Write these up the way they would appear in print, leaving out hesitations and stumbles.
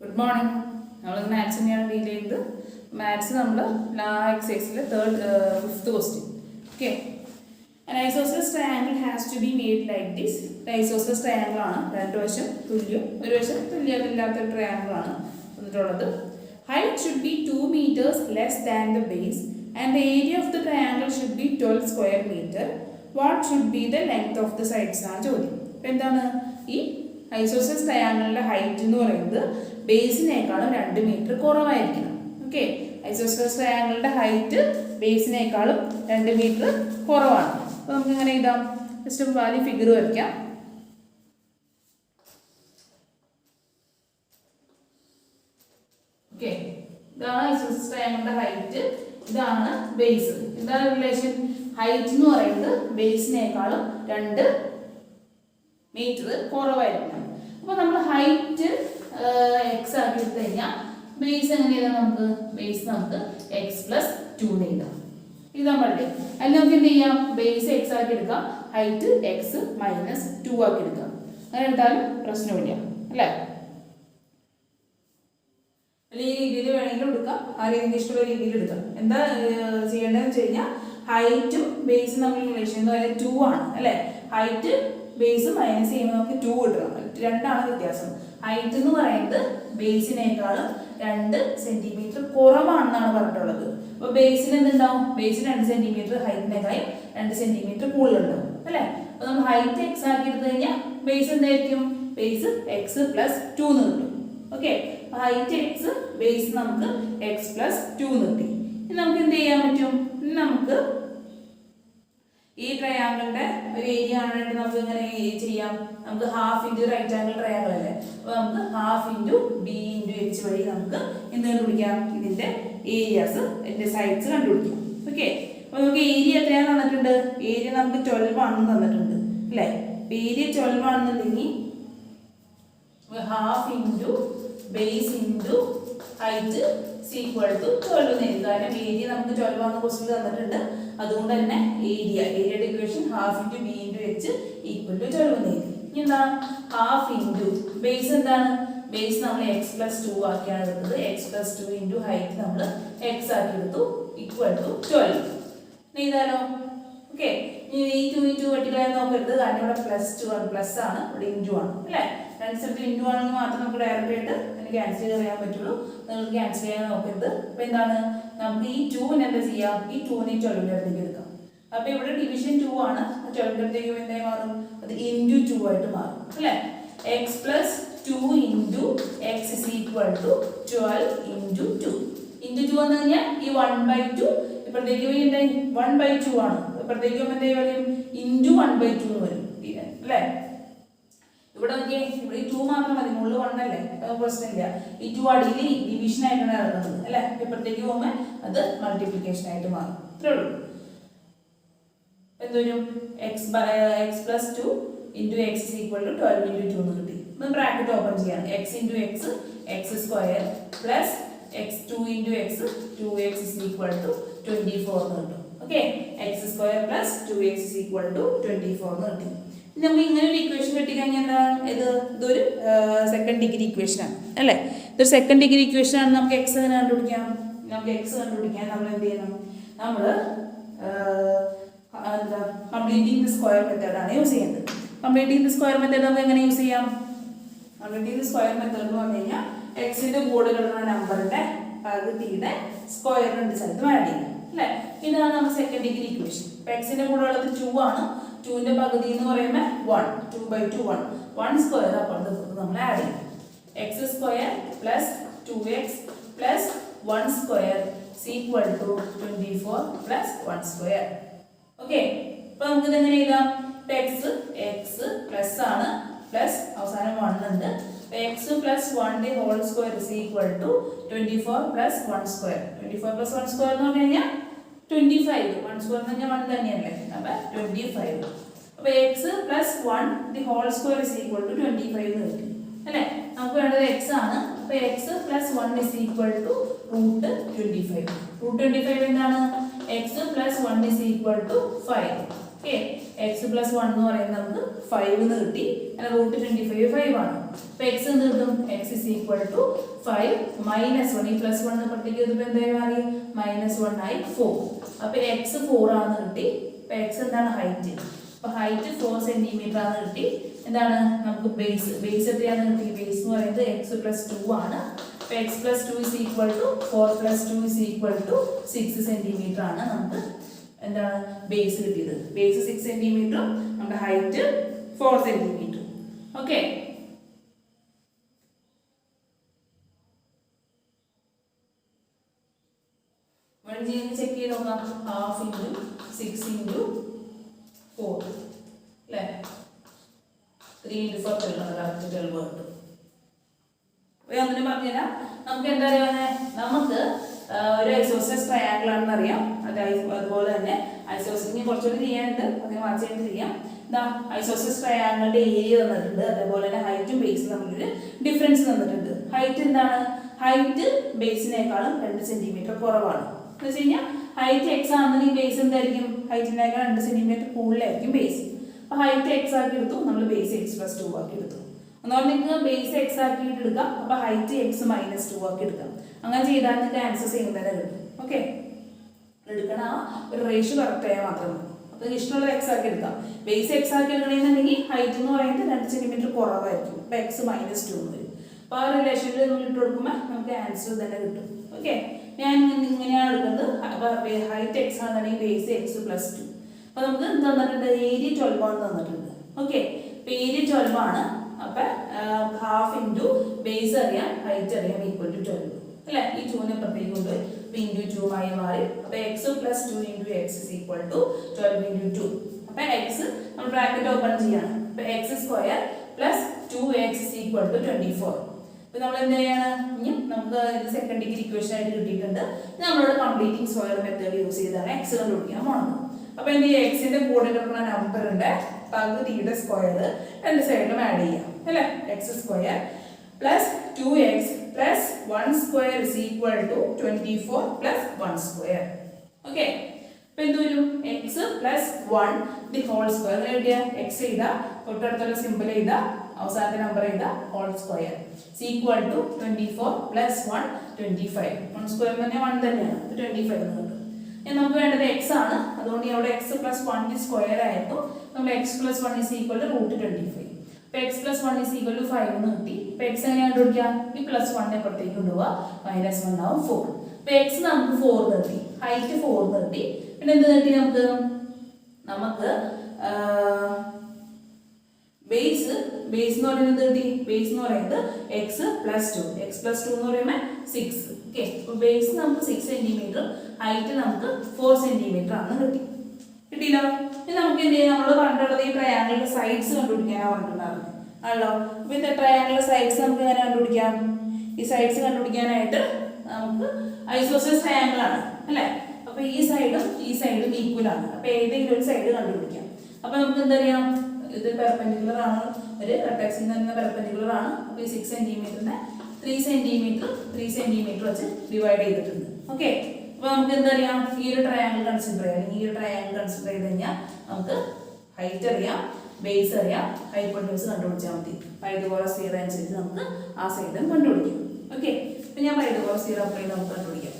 Good morning. Now, maths in your detail. Maths exercise fifth question. Okay. An isosceles triangle has to be made like this. The isosceles triangle is a triangle. Height should be 2 meters less than the base, and the area of the triangle should be 12 square meter. What should be the length of the sides? Isosceles triangle height base in 2 meter. Okay, isosceles triangle height base in 2 meter. So, we will just value figure. Okay, the isosceles triangle height is base. The relation height is base in 2 meter. Now, we height x base x plus 2. This is the base x height x minus 2. That's height base relation 2 height base minus 2 height base 2 centimeter base 2 centimeter height 2 centimeter height x base x plus 2. Okay, height x base x plus 2. This triangle area half into right angle triangle. Half into b into h areas and sides. Okay. Area 12 area 12 half into base into height is equal to 12. Area 12 question area equation half into b into h equal to 12. Half into base base x plus 2 x plus 2 into height x equal to 12. Okay. 2 into plus 2 and plus into 1. Cancel into 1 cancel division 2 into 2 x plus 2 into x is equal to 12 into 2. Into 2 1 by 2 1 by 2 into 1 by 2 2 division multiplication x plus 2 into x is equal to 12 into 2. Bracket open x into x square plus x2 into x 2x is equal to 24. Okay, x square plus 2x is equal to 24. Now we equation second degree equation. The second degree equation x completing the square method. Completing the square method completing the square method x in the board number square and this is second degree equation. X in the board 2 in the 1. 2 by 2 1. 1 square x square plus 2x plus 1 square is equal to 24 plus 1 square. Okay. Now x plus 1 x plus 1 the whole square is equal to 24 plus 1 square. 24 plus 1 square 25. 1 square 1 25. X plus 1 the whole square is equal to 25. X plus 1 is equal to root 25. Root 25 x plus 1 is equal to 5. Okay. X plus 1 എന്ന് പറയുന്നത് നമുക്ക് 5 എന്ന് കിട്ടി. അങ്ങനെ root 25 5 ആണ്. അപ്പോൾ X എന്ത് കിട്ടും? X is equal to 5 minus 1. ഈ പ്ലസ് 1 പുറത്തേക്ക് വരുമ്പോൾ എന്തായി മാറി? -1 ആയി 4. അപ്പോൾ എക്സ് 4 ആണെന്ന് കിട്ടി. അപ്പോൾ എക്സ് എന്താണ്? ഹൈറ്റ്. അപ്പോൾ ഹൈറ്റ് 4 സെന്റിമീറ്റർ ആണ് കിട്ടി. എന്താണ് നമുക്ക് ബേസ് എത്രയാണെന്ന് കിട്ടി? ബേസ് എന്ന് പറയുന്നത് എക്സ് പ്ലസ് 2 ആണ്. അപ്പോൾ X plus 2 is equal to 4 plus 2 is equal to 6 centimetre ആണ് നമുക്ക് എന്താണ് ബേസ് കിട്ടിയത്. ബേസ് 6 സെന്റിമീറ്ററും നമ്മുടെ ഹൈറ്റ് 4 സെന്റിമീറ്ററും. ഓക്കെ. ചെക്ക് ചെയ്ത് നോക്കാം. 1/2 × 6 × 4 അല്ലേ? 3 × 4 കറക്റ്റ് 12 കിട്ടും. അപ്പോൾ അങ്ങനെ പറഞ്ഞുതരാം. നമുക്ക് എന്താ അറിയാവുന്നത്? നമുക്ക് ഒരു ഐസോസെലസ് ട്രയാങ്കിൾ ആണെന്ന് അറിയാം. അതുപോലെ തന്നെ ഐസോസെലസ് കുറച്ചുകൂടി ചെയ്യാനുണ്ട്, അതിന് വായിച്ചായിട്ട് ചെയ്യാം. എന്താ ഐസോസെലസ് ട്രയാങ്കിളിന്റെ ഏരിയ തന്നിട്ടുണ്ട്, അതേപോലെ തന്നെ ഹൈറ്റും ബേസും തമ്മിലൊരു ഡിഫറൻസ് തന്നിട്ടുണ്ട്. ഹൈറ്റ് എന്താണ്? ഹൈറ്റ് ബേസിനേക്കാളും 2 സെന്റിമീറ്റർ കുറവാണ്. എന്ന് വെച്ച് കഴിഞ്ഞാൽ ഹൈറ്റ് എക്സ് ആണെന്നുണ്ടെങ്കിൽ ബേസ് എന്തായിരിക്കും? ഹൈറ്റിനേക്കാൾ 2 സെന്റിമീറ്റർ കൂടുതലായിരിക്കും ബേസ്. അപ്പോൾ ഹൈറ്റ് എക്സ് ആക്കി എടുത്തു, നമ്മൾ ബേസ് എക്സ് പ്ലസ് 2 ആക്കി എടുത്തു. അതുകൊണ്ട് നിങ്ങൾക്ക് ബേസ് എക്സ് ആക്കിയിട്ട് എടുക്കാം. അപ്പോൾ ഹൈറ്റ് എക്സ് മൈനസ് 2 ആക്കി എടുക്കാം. അങ്ങനെ ചെയ്താൽ നിങ്ങൾക്ക് ആൻസർ സെയിം തന്നെ കിട്ടും. ഓക്കെ. എടുക്കണ ആ ഒരു റേഷ്യോ കറക്റ്റ് ആയാൽ മാത്രം മതി. അപ്പോൾ ഇഷ്ടമുള്ളത് എക്സ് ആക്കി എടുക്കാം. ബേസ് എക്സ് ആക്കി എടുക്കണമെന്നുണ്ടെങ്കിൽ ഹൈറ്റ് എന്ന് പറയുന്നത് 2 സെന്റിമീറ്റർ കുറവായിരിക്കും. അപ്പോൾ എക്സ് മൈനസ് 2 വരും. അപ്പോൾ ആ റിലേഷനിൽ നമ്മൾ ഇട്ട് കൊടുക്കുമ്പോൾ നമുക്ക് ആൻസർ തന്നെ കിട്ടും. ഓക്കെ. ഞാൻ ഇങ്ങനെയാണ് എടുക്കുന്നത്. അപ്പോൾ ഹൈറ്റ് എക്സ് ആണെന്നുണ്ടെങ്കിൽ ബേസ് എക്സ് പ്ലസ് 2. അപ്പോൾ നമുക്ക് തന്നിട്ടുണ്ട് ഏരിയ 12 ആണ് തന്നിട്ടുണ്ട്. ഓക്കെ. അപ്പോൾ ഏരിയ 12 ആണ്. അപ്പോൾ 1/2 × ബേസ് അറിയാം, ഹൈറ്റ് അറിയാം, ഈക്വൽ ടു 12 അല്ലേ? ഈ 2നെ പ്രത്യേകം കൊണ്ട് × 2 ആയി മാറി. അപ്പോൾ X plus 2 × X is equal to 12 × 2. അപ്പോൾ എക്സ് നമ്മൾ ബ്രാക്കറ്റ് ഓപ്പൺ ചെയ്യാണ്. അപ്പോൾ X square plus 2x is equal to 24. അപ്പോൾ നമ്മൾ എന്ത് ചെയ്യാണ്? ഇനി നമുക്ക് ഇത് സെക്കൻഡ് ഡിഗ്രി ഇക്വേഷൻ ആയിട്ട് കിട്ടിയിട്ടുണ്ട്. നമ്മളോട് കംപ്ലീറ്റിംഗ് സ്ക്വയർ മെത്തേഡ് യൂസ് ചെയ്താണ് എക്സ് കണ്ടുപിടിക്കാൻ പോകുന്നത്. അപ്പോൾ എന്ത് ചെയ്യുക? എക്സിന്റെ കൂടെ കിട്ടുന്ന നമ്പറിന്റെ പകുതിയുടെ സ്ക്വയർ രണ്ട് സൈഡിലും ആഡ് ചെയ്യാം അല്ലേ? X square plus 2x plus 1 square is equal to 24 plus 1 square. Okay. അപ്പോൾ എന്ത് വരും? X plus 1 the whole square. അങ്ങനെ എഴുതിയ എക്സ് ചെയ്താൽ തൊട്ടടുത്തുള്ള സിമ്പിൾ ചെയ്താൽ അവസാനത്തെ നമ്പർ ചെയ്താൽ whole square equal to 24 plus 1 25. 1 square തന്നെ 1 തന്നെയാണ്. 25 എന്ന് കിട്ടും. നമുക്ക് വേണ്ടത് എക്സ് ആണ്. അതുകൊണ്ട് അവിടെ എക്സ് പ്ലസ് 1 സ്ക്വയർ ആയിരുന്നു. നമ്മൾ X plus 1 is equal to root 25. അപ്പോൾ X plus 1 is equal to 5 എന്ന് കിട്ടി. അപ്പോൾ എക്സ് എങ്ങനെ കണ്ടുപിടിക്കാം? ഈ പ്ലസ് 1 പുറത്തേക്ക് കൊണ്ടുപോവുക, -1 ആവും 4. അപ്പോൾ എക്സ് നമുക്ക് 4 കിട്ടി, ഹൈറ്റ് 4 കിട്ടി. പിന്നെ എന്ത് കിട്ടി നമുക്ക്? ബേസ് എന്ന് പറയുന്നത് കിട്ടി. ബേസ് എന്ന് പറയുന്നത് എക്സ് പ്ലസ് 2 എന്ന് പറയുമ്പോൾ 6. ഓക്കെ. അപ്പോൾ ബേസ് നമുക്ക് 6 സെന്റിമീറ്റർ, ഹൈറ്റ് നമുക്ക് 4 സെന്റിമീറ്റർ ആണ് കിട്ടിയല്ലോ. ഇനി നമുക്ക് എന്ത് ചെയ്യാം? നമ്മൾ കണ്ടുള്ളത് ഈ ട്രയാങ്കിളിന്റെ സൈഡ്സ് കണ്ടുപിടിക്കാനാണ് പറഞ്ഞിട്ടുണ്ടായിരുന്നത് ആണല്ലോ. അപ്പോൾ ഈ ട്രയാങ്കിളിന്റെ സൈഡ്സ് നമുക്ക് എങ്ങനെ കണ്ടുപിടിക്കാം? ഈ സൈഡ്സ് കണ്ടുപിടിക്കാനായിട്ട് നമുക്ക് ഐസോസെലസ് ട്രയാങ്കിൾ ആണ് അല്ലേ? അപ്പോൾ ഈ സൈഡും ഈക്വൽ ആണ്. അപ്പോൾ ഏതെങ്കിലും ഒരു സൈഡ് കണ്ടുപിടിക്കാം. അപ്പോൾ നമുക്ക് എന്തറിയാം? ഇത് പെർപെൻഡിക്കുലർ ആണ്, ഒരു റെക്ടാക്സിൽ തന്നെ പെർപെൻഡിക്കുലർ ആണ്. അപ്പോൾ ഈ 6 സെന്റിമീറ്ററിനെ 3 സെന്റിമീറ്റർ വെച്ച് ഡിവൈഡ് ചെയ്തിട്ടുണ്ട്. ഓക്കെ. അപ്പോൾ നമുക്ക് എന്തറിയാം? ഈ ഒരു ട്രയാങ്കിൾ കൺസിഡർ ചെയ്ത് കഴിഞ്ഞാൽ നമുക്ക് ഹൈറ്റ് അറിയാം, ബേസ് അറിയാം, ഹൈപ്പോട്ടന്യൂസ് കണ്ടുപിടിച്ചാൽ മതി. പൈതഗോറസ് തിയറം അനുസരിച്ച് നമുക്ക് ആ സൈഡും കണ്ടുപിടിക്കും. ഓക്കെ. അപ്പോൾ ഞാൻ പൈതഗോറസ് തിയറം അപ്ലൈ ചെയ്ത് നമുക്ക് കണ്ടുപിടിക്കാം.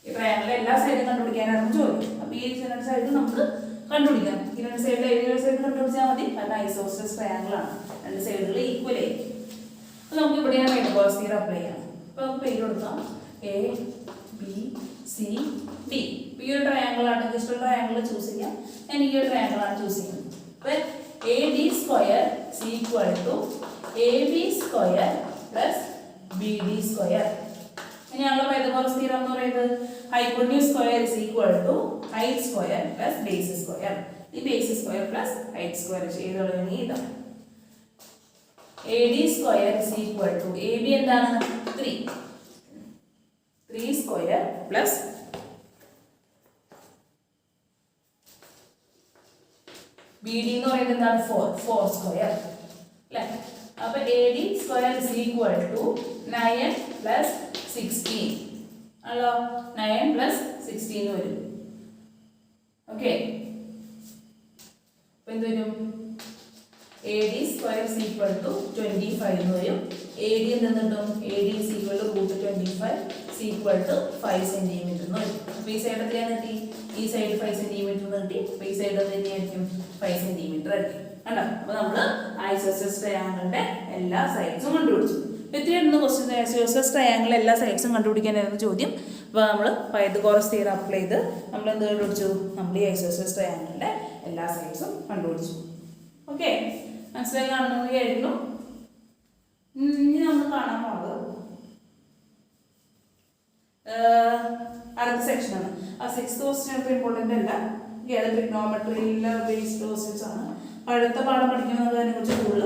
ഈ ട്രയാങ്കിളിലെ എല്ലാ സൈഡും കണ്ടുപിടിക്കാനാണ് ചോദിക്കും. അപ്പോൾ ഈ സൈഡ് നമുക്ക് കണ്ടുപിടിക്കാം. ഈ രണ്ട് സൈഡിൽ ഏതൊരു സൈഡ് കണ്ടുപിടിച്ചാൽ മതി. കാരണം ഐസോസെലസ് ട്രയാങ്കിൾ ആണ്, രണ്ട് സൈഡുകൾ ഈക്വൽ ആയിരിക്കും. അപ്പോൾ നമുക്ക് ഇവിടെയാണ് പൈതഗോറസ് തിയറം അപ്ലൈ ചെയ്യാം. അപ്പോൾ നമുക്ക് പേര് കൊടുക്കാം A B C D. ഈ ഒരു ട്രയാങ്കിൾ ആണ് ഇഷ്ടമുള്ള ട്രയാങ്കിൾ ചൂസ് ചെയ്യാം. ഞാൻ ഈ ഒരു ട്രയാങ്കിൾ ആണ് ചൂസ് ചെയ്യുന്നത്. അപ്പോൾ AD square is equal to AB square plus BD square. ഇനിയാണല്ലോ പൈതഗോറസ് തിയറം എന്ന് പറയുന്നത്. Hypotenuse square is equal to height square plus base square. ഈ base square plus height square ചെയ്തോളൂ. ഇതാണ് AD square is equal to AB എന്താണ്? 3 square plus BD എന്ന് പറയുന്നത് എന്താണ്? 4 സ്ക്വയർ അല്ലേ? അപ്പോൾ AD square is equal to 9 plus 16 ആണല്ലോ. 9 പ്ലസ് 16 വരും. ഓക്കെ, അപ്പോൾ എന്ത് വരും? AD square is equal to 25 എന്ന് വരും. AD എന്തെന്ന് കിട്ടും? AD is equal to root 25 is equal to 5 centimetre എന്ന് വരും. അപ്പോൾ ഈ സൈഡ് എത്രയാണ് കിട്ടി? ഈ സൈഡ് 5 സെന്റിമീറ്റർ എന്ന് കിട്ടി. അപ്പോൾ ഈ സൈഡ് തന്നെയായിരിക്കും 5 സെന്റിമീറ്റർ ആയിരിക്കും. കണ്ടോ? അപ്പോൾ നമ്മൾ ഐസോസെൽസ് ട്രയാങ്കിളിന്റെ എല്ലാ സൈഡ്സും കണ്ടുപിടിച്ചു. ഇത്രയായിരുന്നു ക്വസ്റ്റ്യൻ. ഐസോസെൽസ് ട്രയാങ്കിൾ എല്ലാ സൈഡ്സും കണ്ടുപിടിക്കാനായിരുന്നു ചോദ്യം. അപ്പോൾ നമ്മൾ പൈതഗോറസ് തിയറം അപ്ലൈ ചെയ്ത് നമ്മൾ എന്ത് കണ്ടുപിടിച്ചു? നമ്മൾ ഈ ഐസോസെൽസ് ട്രയാങ്കിളിന്റെ എല്ലാ സൈഡ്സും കണ്ടുപിടിച്ചു. ഓക്കെ, മനസ്സിലായി കാണുന്നത് ആയിരുന്നു. ഇനി നമ്മൾ കാണാൻ പോകുന്നത് അടുത്ത സെക്ഷനാണ്. ആ 6th ക്വസ്റ്റ്യൻ അത്ര ഇമ്പോർട്ടൻ്റ് അല്ല. അത് ട്രിഗ്നോമെട്രിയിലെ ബേസ്ഡ് ക്വസ്റ്റ്യൻസ് ആണ്. അടുത്ത പാഠം പഠിക്കുന്നത് അതിനെക്കുറിച്ച് കൂടുതൽ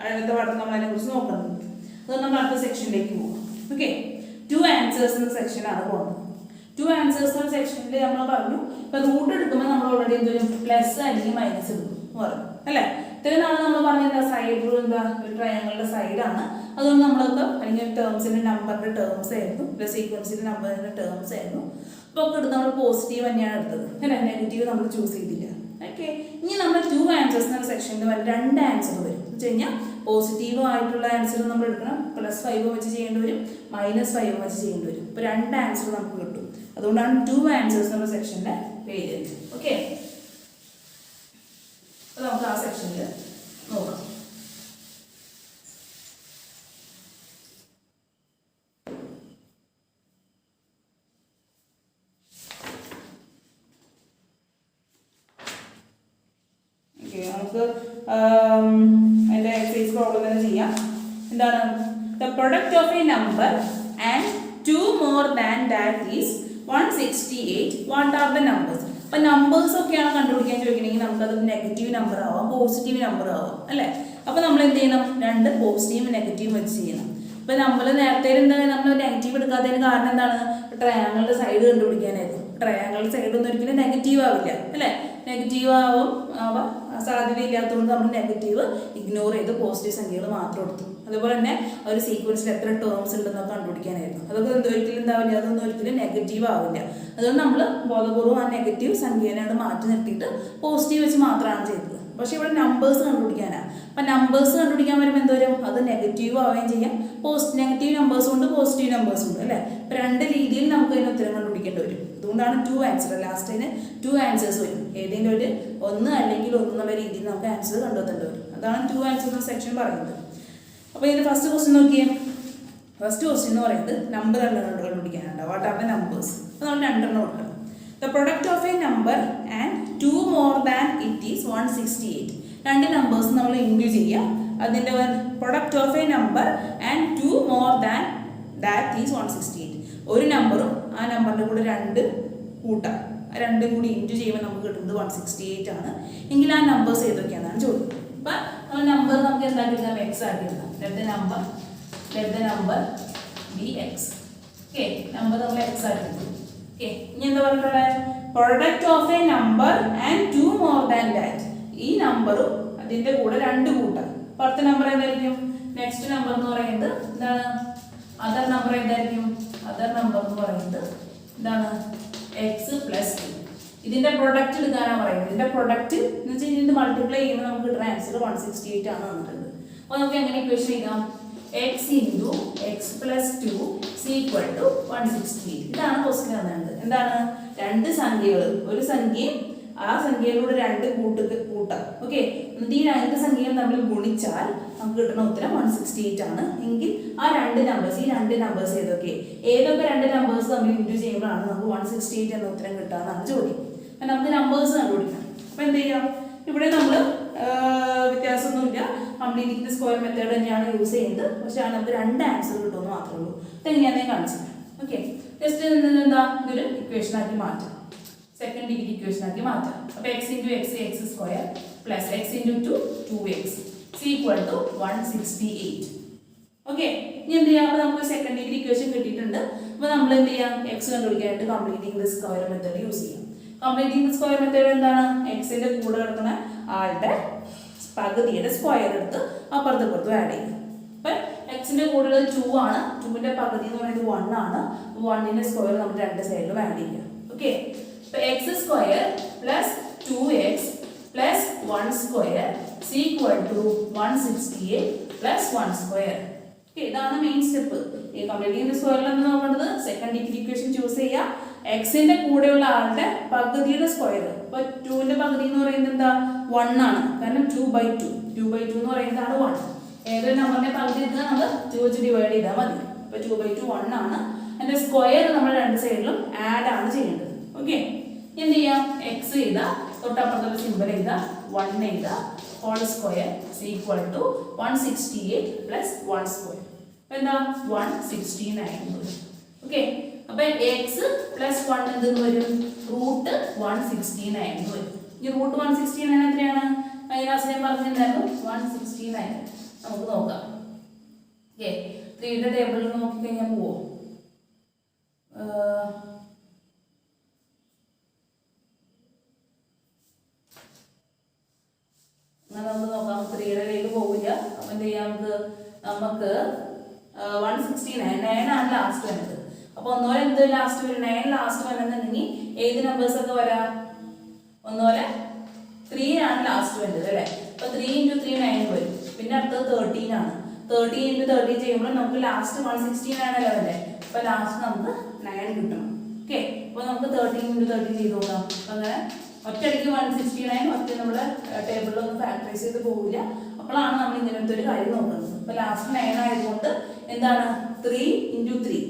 അടുത്ത പാഠം നമ്മൾ അതിനെക്കുറിച്ച് നോക്കുന്നുണ്ട്. അത് നമ്മൾ അടുത്ത സെക്ഷനിലേക്ക് പോകും. ഓക്കെ, 2 ആൻസേഴ്സ് എന്ന സെക്ഷനാണ് പോകുന്നത്. 2 ആൻസേഴ്സ് എന്ന സെക്ഷനിൽ നമ്മൾ പറഞ്ഞു ഇപ്പം റൂട്ട് എടുക്കുമ്പോൾ നമ്മൾ ഓൾറെഡി എന്തൊരു പ്ലസ് അല്ലെങ്കിൽ മൈനസ് എടുക്കും പറഞ്ഞു അല്ലേ? ഇത്രയും നാളെ നമ്മൾ പറഞ്ഞ സൈഡ് റൂൾ എന്താ? ഒരു ട്രയാങ്കിളുടെ സൈഡാണ്. അതുകൊണ്ട് നമ്മളൊക്കെ അല്ലെങ്കിൽ ടേംസിന്റെ നമ്പറിന്റെ ടേംസ് ആയിരുന്നു, സീക്വൻസിന്റെ നമ്പറിന്റെ ടേംസ് ആയിരുന്നു. അപ്പോൾ ഒക്കെ എടുത്ത് നമ്മൾ പോസിറ്റീവ് തന്നെയാണ് എടുത്തത് അല്ലേ? നെഗറ്റീവ് നമ്മൾ ചൂസ് ചെയ്തില്ല. ഓക്കെ, ഇനി നമ്മൾ 2 ആൻസേഴ്സ് എന്ന സെക്ഷനിൽ വരെ 2 ആൻസർ വരും. എന്ന് വെച്ച് കഴിഞ്ഞാൽ പോസിറ്റീവ് ആയിട്ടുള്ള ആൻസർ നമ്മൾ എടുക്കണം, +5 വെച്ച് ചെയ്യേണ്ടി വരും, -5 വെച്ച് ചെയ്യേണ്ടി വരും. ഇപ്പോൾ 2 ആൻസർ നമുക്ക് കിട്ടും. അതുകൊണ്ടാണ് 2 ആൻസേഴ്സ് എന്ന സെക്ഷന്റെ പേര്. ഓക്കെ, അപ്പോൾ നമുക്ക് ആ സെക്ഷനിൽ നോക്കാം. നമുക്ക് അതിൻ്റെ എക്സസൈസ് പ്രോബ്ലം തന്നെ ചെയ്യാം. എന്താണ്? The product of a number and 2 more than that is 168. What are the numbers? അപ്പം നമ്പേഴ്സ് ഒക്കെയാണ് കണ്ടുപിടിക്കാൻ ചോദിക്കണമെങ്കിൽ നമുക്കത് നെഗറ്റീവ് നമ്പർ ആവാം, പോസിറ്റീവ് നമ്പർ ആവാം അല്ലേ? അപ്പോൾ നമ്മൾ എന്ത് ചെയ്യണം? 2 പോസിറ്റീവ് നെഗറ്റീവ് വെച്ച് ചെയ്യണം. ഇപ്പം നമ്മൾ നേരത്തെ എന്താണ് നമ്മൾ നെഗറ്റീവ് എടുക്കാത്തതിന് കാരണം എന്താണ്? ട്രയാങ്കിളുടെ സൈഡ് കണ്ടുപിടിക്കാനായിരുന്നു. ട്രയാങ്കിളുടെ സൈഡ് ഒന്നും ഒരിക്കലും നെഗറ്റീവ് ആവില്ല അല്ലേ? നെഗറ്റീവ് ആവാൻ സാധ്യതയില്ലാത്തതുകൊണ്ട് നമ്മൾ നെഗറ്റീവ് ഇഗ്നോർ ചെയ്ത് പോസിറ്റീവ് സംഖ്യകൾ മാത്രം എടുത്തു. അതുപോലെ തന്നെ ഒരു സീക്വൻസിൽ എത്ര ടേംസ് ഉണ്ടെന്നൊക്കെ കണ്ടുപിടിക്കാനായിരുന്നു. അതൊക്കെ ഒരിക്കലും എന്താവില്ല, അതൊന്നും ഒരിക്കലും നെഗറ്റീവ് ആവില്ല. അതുകൊണ്ട് നമ്മൾ ബോധപൂർവ്വം ആ നെഗറ്റീവ് സംഖ്യേനെ മാറ്റി നിർത്തിയിട്ട് പോസിറ്റീവ് വെച്ച് മാത്രമാണ് ചെയ്തത്. പക്ഷേ ഇവിടെ നമ്പേഴ്സ് കണ്ടുപിടിക്കാനാണ്. അപ്പം നമ്പേഴ്സ് കണ്ടുപിടിക്കാൻ വരുമ്പോൾ എന്തോരും അത് നെഗറ്റീവ് ആവുകയും ചെയ്യാം, നെഗറ്റീവ് നമ്പേഴ്സും ഉണ്ട്, പോസിറ്റീവ് നമ്പേഴ്സും ഉണ്ട് അല്ലേ? ഇപ്പം 2 രീതിയിൽ നമുക്ക് അതിന് ഉത്തരം കണ്ടുപിടിക്കേണ്ടി വരും. അതുകൊണ്ടാണ് 2 ആൻസർ. ലാസ്റ്റിന് 2 ആൻസേഴ്സ് വരും. ഏതെങ്കിലും ഒരു 1 അല്ലെങ്കിൽ 1 എന്നുള്ള രീതിയിൽ നമുക്ക് ആൻസർ കണ്ടെത്തേണ്ടി വരും. അതാണ് 2 ആൻസർ സെക്ഷൻ പറയുന്നത്. അപ്പോൾ ഇതിൻ്റെ ഫസ്റ്റ് ക്വസ്റ്റ്യൻ നോക്കിയേ. ഫസ്റ്റ് ക്വസ്റ്റ്യൻ എന്ന് പറയുന്നത് നമ്പർ കണ്ടുപിടിക്കാനുണ്ട്. What are the numbers? അപ്പോൾ നമ്മൾ 2 കൊടുക്കണം. The product of a number and 2 more than it is 168. 2 numbers നമ്മൾ ഇൻക്ലൂഡ് ചെയ്യുക. അതിൻ്റെ product of a number and 2 more than that is 168. ഒരു നമ്പറും ആ നമ്പറിൻ്റെ കൂടെ 2 കൂട്ടാം. 2 കൂടി ഇൻറ്റു ചെയ്യുമ്പോൾ നമുക്ക് കിട്ടുന്നത് 168 ആണ്. എങ്കിൽ ആ നമ്പേഴ്സ് ഏതൊക്കെയാണെന്നാണ് ചോദ്യം. അപ്പം ആ നമ്പർ നമുക്ക് എന്താക്കി എഴുതാം? എക്സ് ആക്കി എഴുതാം. Let the number B X. Okay, number നമ്മൾ എക്സ് ആക്കി എഴുതും. ഓക്കെ, ഇനി എന്താ പറഞ്ഞിട്ടുള്ളത്? Product of a number and 2 more than that. ഈ നമ്പറും അതിൻ്റെ കൂടെ 2 കൂട്ടാം. അപ്പോൾ അടുത്ത നമ്പർ എന്തായിരിക്കും? നെക്സ്റ്റ് നമ്പർ എന്ന് പറയുന്നത് എന്താണ്? അതർ നമ്പർ എന്തായിരിക്കും? അതർ നമ്പർ എന്ന് പറയുന്നത് എന്താണ്? X plus 2. ഇതിൻ്റെ പ്രൊഡക്റ്റ് എടുക്കാനാണ് പറയുന്നത്. ഇതിൻ്റെ പ്രൊഡക്റ്റ് എന്ന് വെച്ച് കഴിഞ്ഞാൽ ഇത് മൾട്ടിപ്ലൈ ചെയ്യുമ്പോൾ നമുക്ക് കിട്ടുന്ന ആൻസർ 168 ആണ് വന്നിട്ടുണ്ട്. അപ്പോൾ നമുക്ക് എങ്ങനെ ഇക്വേഷൻ എഴുതാം? X into X plus 2 equal to 168. ഇതാണ് ക്വസ്റ്റ്യൻ തന്നത്. എന്താണ്? 2 സംഖ്യകൾ, ഒരു സംഖ്യയും ആ സംഖ്യയിലൂടെ 2 കൂട്ടാം. ഓക്കെ, എന്നിട്ട് ഈ 2 സംഖ്യകൾ തമ്മിൽ ഗുണിച്ചാൽ നമുക്ക് കിട്ടുന്ന ഉത്തരം 168 ആണ്. എങ്കിൽ ആ 2 നമ്പേഴ്സ്, ഈ 2 നമ്പേഴ്സ് ഏതൊക്കെ 2 നമ്പേഴ്സ് തമ്മിൽ ഇൻറ്റു ചെയ്യുമ്പോഴാണ് നമുക്ക് 168 എന്ന ഉത്തരം കിട്ടാന്നാണ് ചോദ്യം. അപ്പം നമുക്ക് നമ്പേഴ്സ് കണ്ടുപിടിക്കണം. അപ്പം എന്ത് ചെയ്യാം? ഇവിടെ നമ്മൾ വ്യത്യാസമൊന്നുമില്ല, കംപ്ലീറ്റിംഗ് ദി സ്ക്വയർ മെത്തേഡ് തന്നെയാണ് യൂസ് ചെയ്യുന്നത്. പക്ഷേ നമുക്ക് 2 ആൻസർ കിട്ടുമെന്ന് മാത്രമേ ഉള്ളൂ. ഇതെങ്ങനെയാണെന്ന് കാണിച്ചില്ല. ഓക്കെ, ജസ്റ്റ് എന്താ ഇതൊരു ഇക്വേഷനാക്കി മാറ്റാം, സെക്കൻഡ് ഡിഗ്രി ഇക്വേഷനാക്കി മാറ്റാം. അപ്പോൾ X into X X square plus X into 2x equal to 168. Okay, ഇനി എന്ത് ചെയ്യാം? അപ്പോൾ നമുക്ക് സെക്കൻഡ് ഡിഗ്രി ഇക്വേഷൻ കിട്ടിയിട്ടുണ്ട്. അപ്പോൾ നമ്മൾ എന്ത് ചെയ്യാം? എക്സ് കണ്ടുപിടിക്കാനായിട്ട് completing the square method use ചെയ്യാം. കംപ്ലീറ്റിംഗ് ദി സ്ക്വയർ മെത്തേഡ് എന്താണ്? എക്സിൻ്റെ കൂടെ കിടക്കുന്ന ആളുടെ പകുതിയുടെ സ്ക്വയർ എടുത്ത് അപ്പുറത്ത് ആഡ് ചെയ്യും. അപ്പം എക്സിൻ്റെ കൂടെ 2 ആണ്, 2ൻ്റെ പകുതി എന്ന് പറയുന്നത് 1 ആണ്. 1ൻ്റെ സ്ക്വയർ നമ്മൾ 2 സൈഡിലും ആഡ് ചെയ്യാം. ഓക്കെ, അപ്പോൾ X square plus 2x plus 1 square equal to 168 plus 1 square. ഇതാണ് മെയിൻ സ്റ്റെപ്പ്. ഈ കംപ്ലീറ്റിംഗ് സ്ക്വയറിൽ എന്താ നോക്കേണ്ടത്? സെക്കൻഡ് ഡിഗ്രി ഇക്വേഷൻ ചൂസ് ചെയ്യുക. എക്സിന്റെ കൂടെയുള്ള ആളുടെ പകുതിയുടെ സ്ക്വയർ. അപ്പോൾ 2ന്റെ പകുതി എന്ന് പറയുന്നത് എന്താ? 1 ആണ്. കാരണം 2/2 എന്ന് പറയുന്നതാണ് 1. ഏതൊരു നമ്പറിന്റെ പകുതി എടുത്താൽ നമ്മൾ 2 വെച്ച് ഡിവൈഡ് ചെയ്താൽ മതി. അപ്പോൾ 2/2 1 ആണ്. അതിന്റെ സ്ക്വയർ നമ്മൾ രണ്ട് സൈഡിലും ആഡ് ആണ് ചെയ്യേണ്ടത്. ഓക്കെ, എന്ത് ചെയ്യാം? എക്സ് ചെയ്താൽ തൊട്ടപ്പുറത്തുള്ള സിമ്പിൾ ചെയ്താൽ 1 ചെയ്താൽ whole square equal to 168 plus 1 square. അപ്പോൾ എന്താ? 169 വരും. ഓക്കെ, അപ്പോൾ എക്സ് പ്ലസ് 1 എന്തെന്ന് വരും? റൂട്ട് 169 വരും. ഈ റൂട്ട് 169 എത്രയാണ്? അതിനാസ് ഞാൻ പറഞ്ഞിട്ടുണ്ടായിരുന്നു 169. നമുക്ക് നോക്കാം. ഓക്കെ, 3യുടെ ടേബിളിൽ നോക്കിക്കഴിഞ്ഞാൽ പോവോ? അങ്ങനെ നമുക്ക് നോക്കാം. 3യുടെ പോവില്ല. അപ്പം എന്ത് ചെയ്യാം? നമുക്ക് 169 ആണ് ലാസ്റ്റ് വരുന്നത്. അപ്പോൾ ഒന്നുപോലെ എന്ത് ലാസ്റ്റ് വരും? 9 ലാസ്റ്റ് വരുന്നുണ്ടെങ്കിൽ ഏത് നമ്പേഴ്സ് ഒക്കെ വരാം? ഒന്നുപോലെ 3 ആണ് ലാസ്റ്റ് വരുന്നത് അല്ലേ? അപ്പോൾ 3 × 3 9 വരും. പിന്നെ അടുത്തത് 13 ആണ്. 13 × 13 ചെയ്യുമ്പോൾ നമുക്ക് ലാസ്റ്റ് 169 ആണല്ലോ അല്ലേ? അപ്പോൾ ലാസ്റ്റ് നമുക്ക് 9 കിട്ടണം. ഓക്കെ, അപ്പോൾ നമുക്ക് 13 × 13 ചെയ്ത് നോക്കാം. അപ്പോൾ അങ്ങനെ ഒറ്റയടിക്ക് 169 ഒറ്റ നമ്മുടെ ടേബിളിലൊന്നും ഫാക്ടറൈസ് ചെയ്ത് പോകില്ല. അപ്പോഴാണ് നമ്മൾ ഇങ്ങനത്തെ ഒരു കാര്യം നോക്കുന്നത്. അപ്പോൾ ലാസ്റ്റ് 9 ആയതുകൊണ്ട് എന്താണ്? 3 × 3.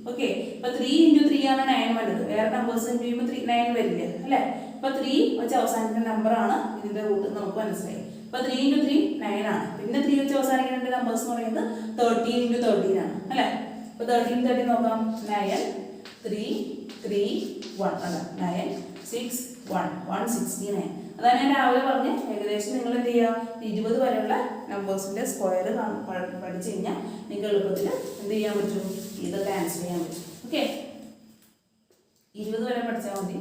ഓക്കെ, അപ്പോൾ 3 × 3 ആണ് 9 വരുന്നത്. വേറെ നമ്പേഴ്സ് ചെയ്യുമ്പോൾ 9 വരില്ല അല്ലേ? അപ്പോൾ 3 വെച്ച് അവസാനിക്കുന്ന നമ്പറാണ് ഇതിൻ്റെ റൂട്ട് നമുക്ക് മനസ്സിലായി. അപ്പോൾ 3 × 3 9 ആണ്. പിന്നെ 3 വെച്ച് അവസാനിക്കുന്ന നമ്പേഴ്സ് എന്ന് പറയുന്നത് 13 × 13 ആണ് അല്ലേ? അപ്പോൾ 13 13 നോക്കാം. 9 3 3 1 അല്ല 9 6 1 169. അതാണ് ഞാൻ രാവിലെ പറഞ്ഞ് ഏകദേശം നിങ്ങൾ എന്ത് ചെയ്യുക? 20 വരെയുള്ള നമ്പേഴ്സിൻ്റെ സ്ക്വയർ പഠിച്ചു കഴിഞ്ഞാൽ നിങ്ങൾക്ക് എളുപ്പത്തിൽ എന്ത് ചെയ്യാൻ പറ്റും? ഇതൊക്കെ ആൻസർ ചെയ്യാൻ പറ്റും. ഓക്കെ, 20 വരെ പഠിച്ചാൽ മതി.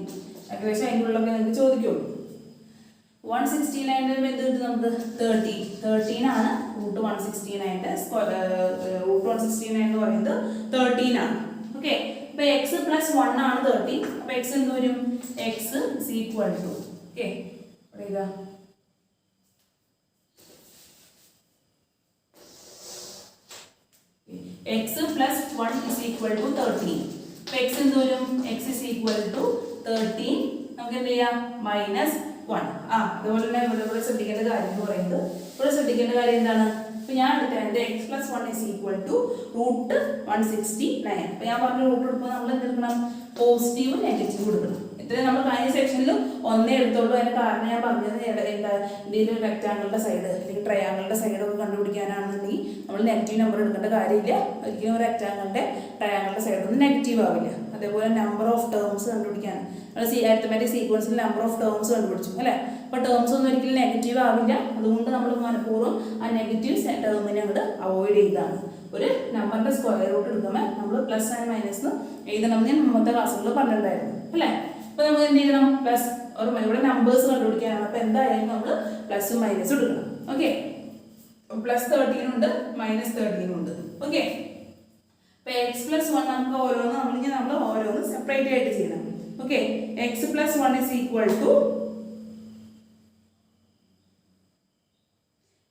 ഏകദേശം അതിൻ്റെ ഉള്ളൊക്കെ നിങ്ങൾക്ക് ചോദിക്കുള്ളൂ. 169 എന്ത് കിട്ടും നമുക്ക്? 13 ആണ് റൂട്ട് 169ന്റെ റൂട്ട് 169 എന്ന് പറയുന്നത് 13 ആണ്. ഓക്കെ, അപ്പോൾ എക്സ് പ്ലസ് 1 ആണ് 13. അപ്പോൾ എക്സ് എന്ത് വരും? X is equal to okay പറയുക X plus 1 is equal to 13. അപ്പോൾ എക്സ് എന്ത് വരും? X is equal to 13. നമുക്ക് എന്ത് ചെയ്യാം? -1. അതുപോലെ തന്നെ ഇവിടെ ശ്രദ്ധിക്കേണ്ട കാര്യം എന്ന് പറയുന്നത്, ഇവിടെ ശ്രദ്ധിക്കേണ്ട കാര്യം എന്താണ്? അപ്പോൾ ഞാൻ എടുത്തത് X plus 1 is equal to root 169. അപ്പോൾ ഞാൻ പറഞ്ഞ റൂട്ട് എടുക്കുമ്പോൾ നമ്മൾ എന്തെടുക്കണം? പോസിറ്റീവ് നെഗറ്റീവ് എടുക്കണം. ഇത്രയും നമ്മൾ കഴിഞ്ഞ സെക്ഷനിൽ ഒന്നേ എടുത്തോളൂ. അതിന് കാരണം ഞാൻ പറഞ്ഞത് എന്താ? എന്തെങ്കിലും റെക്റ്റാങ്കിളുടെ സൈഡ് അല്ലെങ്കിൽ ട്രയാങ്കിളുടെ സൈഡൊക്കെ കണ്ടുപിടിക്കാനാണെന്നുണ്ടെങ്കിൽ നമ്മൾ നെഗറ്റീവ് നമ്പർ എടുക്കേണ്ട കാര്യമില്ല. ഒരിക്കലും റെക്റ്റാങ്കിളുടെ ട്രയാങ്കിളുടെ സൈഡൊന്നും നെഗറ്റീവ് ആവില്ല. അതേപോലെ നമ്പർ ഓഫ് ടേംസ് കണ്ടുപിടിക്കാൻ നമ്മൾ അരിത്തമാറ്റിക് സീക്വൻസിൽ നമ്പർ ഓഫ് ടേംസ് കണ്ടുപിടിച്ചു അല്ലേ? അപ്പോൾ ടേംസ് ഒന്നും ഒരിക്കലും നെഗറ്റീവ് ആവില്ല. അതുകൊണ്ട് നമ്മൾ മനഃപൂർവ്വം ആ നെഗറ്റീവ് ടേമിനെ അങ്ങോട്ട് അവോയ്ഡ് ചെയ്താണ്. ഒരു നമ്പറിന്റെ സ്ക്വയർ റൂട്ട് എടുക്കുമ്പോൾ നമ്മൾ പ്ലസ് ആൻഡ് മൈനസ് എഴുതണമെന്ന് ഞാൻ മുമ്പത്തെ ക്ലാസ്സുകളിൽ പറഞ്ഞിട്ടുണ്ടായിരുന്നു അല്ലേ? അപ്പോൾ നമ്മൾ എന്ത് ചെയ്യണം? പ്ലസ് ഇവിടെ നമ്പേഴ്സ് കണ്ടുപിടിക്കാനാണ്. അപ്പോൾ എന്തായാലും നമ്മൾ പ്ലസും മൈനസും എടുക്കണം. ഓക്കെ, പ്ലസ് 13 ഉണ്ട്, -13 ഉണ്ട്. ഓക്കെ, അപ്പോൾ എക്സ് പ്ലസ് 1 നമുക്ക് നമ്മൾ ഓരോന്ന് സെപ്പറേറ്റ് ആയിട്ട് ചെയ്യണം. Okay, X plus 1 is equal to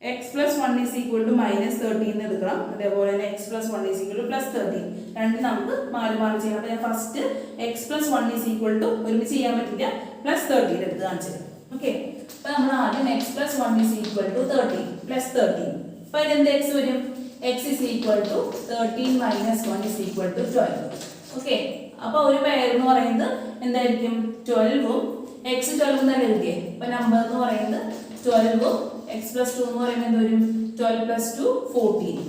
X plus 1 is equal to -13 എടുക്കണം. അതേപോലെ തന്നെ X plus 1 is equal to +13. രണ്ട് നമുക്ക് മാറി മാറി ചെയ്യണം. അപ്പോൾ ഞാൻ first X plus 1 is equal to ഒരുമിച്ച് ചെയ്യാൻ പറ്റില്ല, +13 എടുത്ത് കാണിച്ചത്. ഓക്കെ, അപ്പോൾ നമ്മൾ ആദ്യം X plus 1 is equal to 13 +13. അപ്പോൾ അതിലെന്ത് എക്സ് വരും? X is equal to 13 - 1 is equal to 12. Okay, അപ്പോൾ ഒരു പെയർ എന്ന് പറയുന്നത് എന്തായിരിക്കും? 12ഉം എക്സ് 12 തന്നെ എഴുതിയേ. അപ്പോൾ നമ്പർ എന്ന് പറയുന്നത് 12ഉം എക്സ് പ്ലസ് 2 എന്ന് പറയുന്നത് എന്ത് വരും? 12 + 2 14.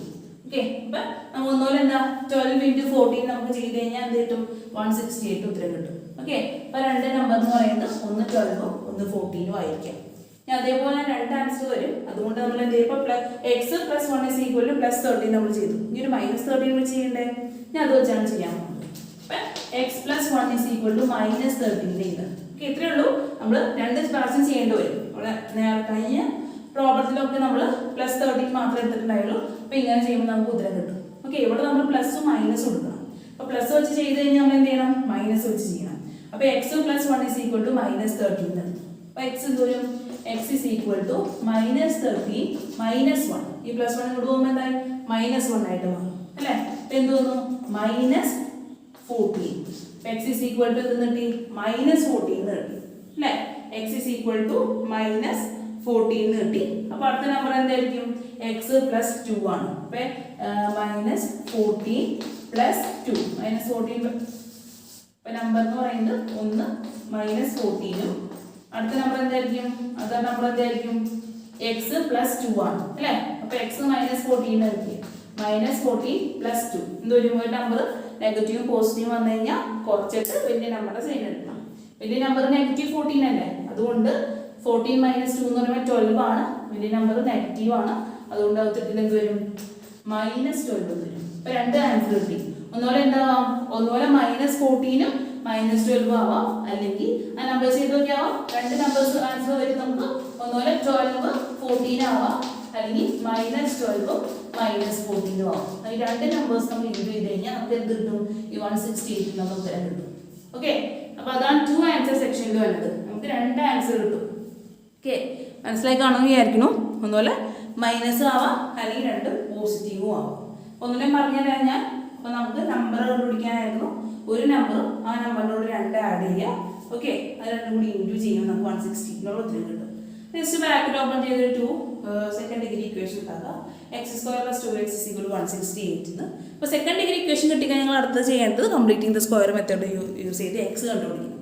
ഓക്കെ, അപ്പം നമുക്ക് ഒന്നുപോലെ എന്താ 12 × 14 നമുക്ക് ചെയ്ത് കഴിഞ്ഞാൽ എന്ത് കിട്ടും? 168 ഉത്തരം കിട്ടും. ഓക്കെ, അപ്പോൾ രണ്ട് നമ്പർ എന്ന് പറയുന്നത് ഒന്ന് 12ഉം ഒന്ന് 14ഉം ആയിരിക്കാം. അതേപോലെ രണ്ട് ആൻസർ വരും. അതുകൊണ്ട് നമ്മൾ എന്ത് ചെയ്യും? ഇപ്പോൾ X plus 1 is equal to +13 നമ്മൾ ചെയ്തു. ഇനി ഒരു -13 വെച്ച് ചെയ്യണ്ടേ? ഞാൻ അത് വെച്ചാണ് ചെയ്യാൻ പോകുന്നത്. അപ്പം X plus 1 is equal to -13 ചെയ്തത്. ഓക്കെ, ഇത്രയേ ഉള്ളൂ. നമ്മൾ രണ്ട് പ്രാവശ്യം ചെയ്യേണ്ടി വരും. അവിടെ കഴിഞ്ഞ പ്രോബ്ലത്തിലൊക്കെ നമ്മൾ +13 മാത്രമേ എടുത്തിട്ടുണ്ടായുള്ളൂ. അപ്പോൾ ഇങ്ങനെ ചെയ്യുമ്പോൾ നമുക്ക് ഉത്തരം കിട്ടും. ഓക്കെ, ഇവിടെ നമ്മൾ പ്ലസും മൈനസും കൊടുക്കണം. അപ്പോൾ പ്ലസ് വെച്ച് ചെയ്ത് കഴിഞ്ഞാൽ നമ്മൾ എന്ത് ചെയ്യണം? മൈനസ് വെച്ച് ചെയ്യണം. അപ്പോൾ X plus 1 is equal to minus 13 ആണ്. അപ്പോൾ എക്സ് എന്ത് വരും? X is equal to minus 13 minus 1. ഈ പ്ലസ് 1 ഇങ്ങോട്ട് പോകുമ്പോൾ എന്തായി? മൈനസ് 1 ആയിട്ട് മാറും അല്ലേ? അപ്പോൾ എന്ത് വന്നു? Minus 14. X is equal to എന്ത് കിട്ടി? മൈനസ് 14 കിട്ടി അല്ലേ? X is equal to minus 14 കിട്ടി. അപ്പോൾ അടുത്ത നമ്പർ എന്തായിരിക്കും? എക്സ് പ്ലസ് 2 ആണ്. അപ്പോൾ മൈനസ് 14 പ്ലസ് 2 മൈനസ് 14. അപ്പോൾ നമ്പർ എന്ന് പറയുന്നത് ഒന്ന് മൈനസ് 14ഉം അടുത്ത നമ്പർ എന്തായിരിക്കും? അടുത്ത നമ്പർ എന്തായിരിക്കും? എക്സ് പ്ലസ് 2 ആണ് അല്ലേ? അപ്പോൾ എക്സ് മൈനസ് 14 കിട്ടി. മൈനസ് 14 പ്ലസ് 2 എന്ത് വരും? ഒരു നമ്പർ നെഗറ്റീവും പോസിറ്റീവും വന്നു കഴിഞ്ഞാൽ കുറച്ചിട്ട് വലിയ നമ്പറുടെ സൈൻ എടുക്കണം. വലിയ നമ്പർ നെഗറ്റീവ് 14 അല്ലേ? അതുകൊണ്ട് 14 മൈനസ് 2 എന്ന് പറയുമ്പോൾ 12 ആണ്. വലിയ നമ്പർ നെഗറ്റീവ് ആണ്. അതുകൊണ്ട് അകത്തിട്ട് എന്ത് വരും? മൈനസ് 12 വരും. അപ്പോൾ രണ്ട് ആൻസർ കിട്ടി. ഒന്നുപോലെ എന്താവാം? ഒന്നുപോലെ മൈനസ് 14ഉം മൈനസ് 12 ആവാം, അല്ലെങ്കിൽ ആ നമ്പേഴ്സ് ചെയ്തൊക്കെ ആവാം. രണ്ട് നമ്പേഴ്സ് ആൻസർ വരും നമുക്ക്. ഒന്നുപോലെ 12 14 ആവാം, അല്ലെങ്കിൽ മൈനസ് 12 മൈനസ് 14 ആവാം. ഈ രണ്ട് നമ്പേഴ്സ് നമ്മൾ ഇൻറ്റു ചെയ്ത് കഴിഞ്ഞാൽ നമുക്ക് എന്ത് കിട്ടും? ഈ 168 നമുക്ക് ഉത്തരം കിട്ടും. ഓക്കെ, അപ്പോൾ അതാണ് 2 ആൻസർ സെക്ഷനിൽ വരുന്നത്. നമുക്ക് രണ്ട് ആൻസർ കിട്ടും. ഓക്കെ, മനസ്സിലായി കാണുമെന്ന് വിചാരിക്കുന്നു. ഒന്നുപോലെ മൈനസ് ആവാം, അല്ലെങ്കിൽ രണ്ട് പോസിറ്റീവും ആവാം. ഒന്നുകൂടെ പറഞ്ഞു തരാം ഞാൻ. അപ്പോൾ നമുക്ക് നമ്പർ കണ്ടുപിടിക്കാനായിരുന്നു. ഒരു നമ്പറും ആ നമ്പറിനോട് 2 ആഡ് ചെയ്യുക. ഓക്കെ, അത് രണ്ടും കൂടി ഇൻറ്റു ചെയ്യുമ്പോൾ നമുക്ക് 160 ഉത്തരം കിട്ടും. നെക്സ്റ്റ് ബാക്കിൽ ഓപ്പൺ ചെയ്തിട്ട് സെക്കൻഡ് ഡിഗ്രി ഇക്വേഷൻ ഉണ്ടാക്കുക. X square plus 2x is equal to 168 എന്ന്. അപ്പോൾ സെക്കൻഡ് ഡിഗ്രി ഇക്വേഷൻ കിട്ടിക്കഴിഞ്ഞാൽ ഞങ്ങൾ അടുത്ത് ചെയ്യേണ്ടത് completing the square method use ചെയ്ത് എക്സ് കണ്ടുപിടിക്കണം.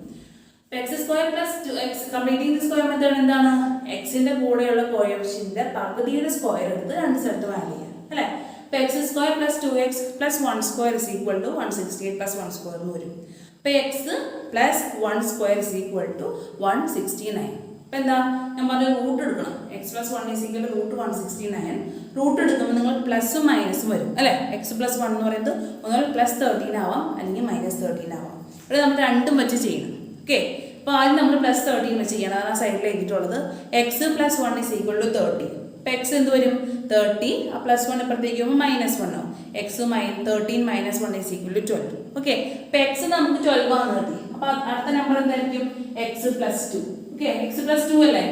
X square plus 2x completing the square method എന്താണ്? എക്സിന്റെ കൂടെയുള്ള കോഎഫിഷ്യന്റിന്റെ പകുതിയുടെ സ്ക്വയർ എടുത്ത് രണ്ട് സ്ഥലത്ത് വാല്യൂ ചെയ്യാം അല്ലേ? അപ്പോൾ X square plus 2x plus 1 square is equal to 168 plus 1 square എന്ന് വരും. അപ്പോൾ X plus 1 square is equal to 169. അപ്പോൾ എന്താ ഞാൻ പറഞ്ഞ റൂട്ട് എടുക്കണം. X plus 1 is equal to root 169. Root എടുക്കുമ്പോൾ നിങ്ങൾ പ്ലസും മൈനസും വരും അല്ലേ? എക്സ് പ്ലസ് 1 എന്ന് പറയുന്നത് ഒന്നുകിൽ പ്ലസ് 13 ആവാം, അല്ലെങ്കിൽ മൈനസ് 13 ആവാം. ഇവിടെ നമ്മൾ രണ്ടും വെച്ച് ചെയ്യണം. ഓക്കെ, അപ്പോൾ ആദ്യം നമ്മൾ പ്ലസ് 13 വെച്ച് ചെയ്യണം. അതാണ് ആ സൈഡിൽ എഴുതിയിട്ടുള്ളത്. X plus 1 is equal to 30. അപ്പോൾ എക്സ് എന്ത് വരും? 30. ആ പ്ലസ് 1 ഇപ്പുറത്തേക്ക് പോകുമ്പോൾ മൈനസ് 1 ആവും. X 13 minus 1 is equal to 12. Okay, അപ്പോൾ എക്സ് നമുക്ക് 12 ആണ് കിട്ടി. അപ്പോൾ അടുത്ത നമ്പർ എന്തായിരിക്കും? X plus 2. Okay, X plus 2 അല്ലേ?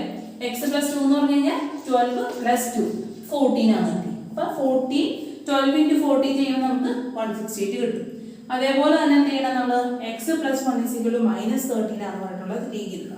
എക്സ് പ്ലസ് 2 എന്ന് പറഞ്ഞു കഴിഞ്ഞാൽ 12 പ്ലസ് 2 14 ആണ് കിട്ടി. അപ്പോൾ 14 12 ഇൻറ്റു 40 ചെയ്യുമ്പോൾ നമുക്ക് 168 കിട്ടും. അതേപോലെ തന്നെ എന്ത് ചെയ്യണം? നമ്മൾ X plus 1 is equal to minus 13 ആണ് പറഞ്ഞിട്ടുള്ളത്. രീതിയിലാണ്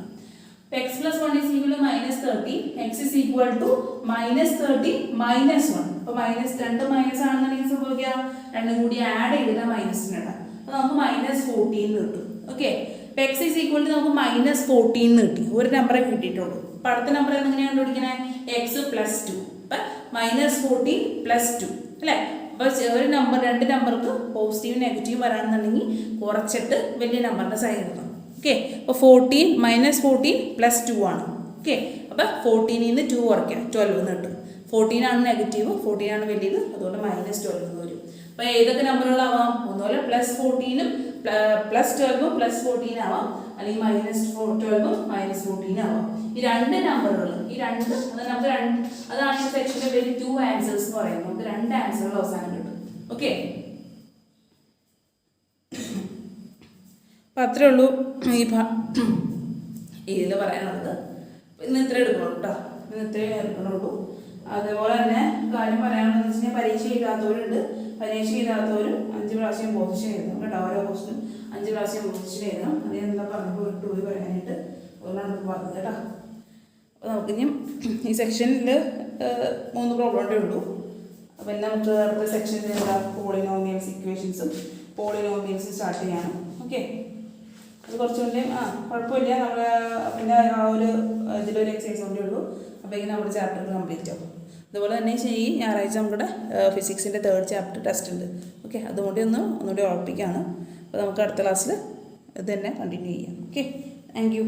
X plus 1 is equal to minus 30. X is equal to minus 30 minus 1. അപ്പോൾ മൈനസ് 2 മൈനസ് ആണെന്നുണ്ടെങ്കിൽ സംഭവിക്കുക രണ്ടും കൂടി ആഡ് ചെയ്തിട്ട് മൈനസിനിടാം. അപ്പോൾ നമുക്ക് മൈനസ് 14 കിട്ടും. ഓക്കെ, അപ്പോൾ എക്സ് ഇസ് ഈക്വൽ ടു നമുക്ക് മൈനസ് 14 കിട്ടി. ഒരു നമ്പറേ കിട്ടിയിട്ടുള്ളൂ. അപ്പോൾ അടുത്ത നമ്പർ എങ്ങനെയാണ് കണ്ടുപിടിക്കണേ? X plus 2. അപ്പം മൈനസ് 14 പ്ലസ് 2 അല്ലേ? അപ്പോൾ ഒരു നമ്പർ രണ്ട് നമ്പർക്ക് പോസിറ്റീവ് നെഗറ്റീവ് വരാണെന്നുണ്ടെങ്കിൽ കുറച്ചിട്ട് വലിയ നമ്പറിൻ്റെ സൈൻ എടുക്കണം. ഓക്കെ, അപ്പോൾ 14 മൈനസ് 14 പ്ലസ് 2 ആണ്. ഓക്കെ, അപ്പോൾ 14 നിന്ന് 2 കുറയ്ക്കാം, 12 എന്ന് കിട്ടും. 14 ആണ് നെഗറ്റീവ്, 14 ആണ് വലിയത്, അതുകൊണ്ട് മൈനസ് 12 എന്ന് വരും. അപ്പോൾ ഏതൊക്കെ നമ്പറുകളാവാം? ഒന്നുപോലെ പ്ലസ് 14ഉം പ്ലസ് 12ഉം പ്ലസ് 14 ആവാം, അല്ലെങ്കിൽ മൈനസ് 12ഉം മൈനസ് 14 ആവാം. ഈ രണ്ട് നമ്പറുകൾ അതാണ് ഈ സെക്ഷനിൽ വലിയ 2 ആൻസേഴ്സ് എന്ന് പറയുന്നത്. നമുക്ക് രണ്ട് ആൻസറുകൾ അവസാനം കിട്ടും. ഓക്കെ, അപ്പം അത്രേ ഉള്ളൂ ഇതിൽ പറയാനുള്ളത്. ഇന്ന് ഇത്രേ എടുക്കണുള്ളൂ കേട്ടോ, ഇന്ന് ഇത്രേ എടുക്കണുള്ളൂ. അതേപോലെ തന്നെ കാര്യം പറയാനുള്ളത് വെച്ച് കഴിഞ്ഞാൽ പരീക്ഷ എഴുതാത്തവരുണ്ട്. പരീക്ഷ എഴുതാത്തവരും 5 പ്രാവശ്യം പൊസിഷൻ എഴുതണം കേട്ടോ. ഓരോ ക്വസ്റ്റിനും 5 പ്രാവശ്യം പൊസിഷൻ എഴുതണം. അത് എന്താ പറഞ്ഞപ്പോൾ വിട്ടുപോയി പറയാനായിട്ട് അതുകൊണ്ടാണ് നമുക്ക് പറഞ്ഞത് കേട്ടോ. അപ്പോൾ നമുക്കിനി ഈ സെക്ഷനിൽ 3 പ്രോബ്ലമേ ഉള്ളൂ. അപ്പോൾ എല്ലാം നമുക്ക് അടുത്ത സെക്ഷനിൽ എന്താ പോളിനോമിയൽസ് ഇക്വേഷൻസും പോളിനോമിയൽസും സ്റ്റാർട്ട് ചെയ്യണം. ഓക്കെ, അത് കുറച്ചുകൂടി കുഴപ്പമില്ല. നമ്മൾ പിന്നെ ആ ഒരു ഇതിലൊരു എക്സസൈസ് കൊണ്ടേ ഉള്ളൂ. അപ്പോഴേക്കും നമ്മുടെ ചാപ്റ്റർ കംപ്ലീറ്റ് ആവും. അതുപോലെ തന്നെ ഞായറാഴ്ച നമ്മുടെ ഫിസിക്സിൻ്റെ 3rd ചാപ്റ്റർ ടെസ്റ്റ് ഉണ്ട്. ഓക്കെ, അതുകൊണ്ട് ഒന്നുകൂടി ഉറപ്പിക്കുകയാണ്. അപ്പോൾ നമുക്ക് അടുത്ത ക്ലാസ്സിൽ ഇത് തന്നെ കണ്ടിന്യൂ ചെയ്യാം. Okay, thank you.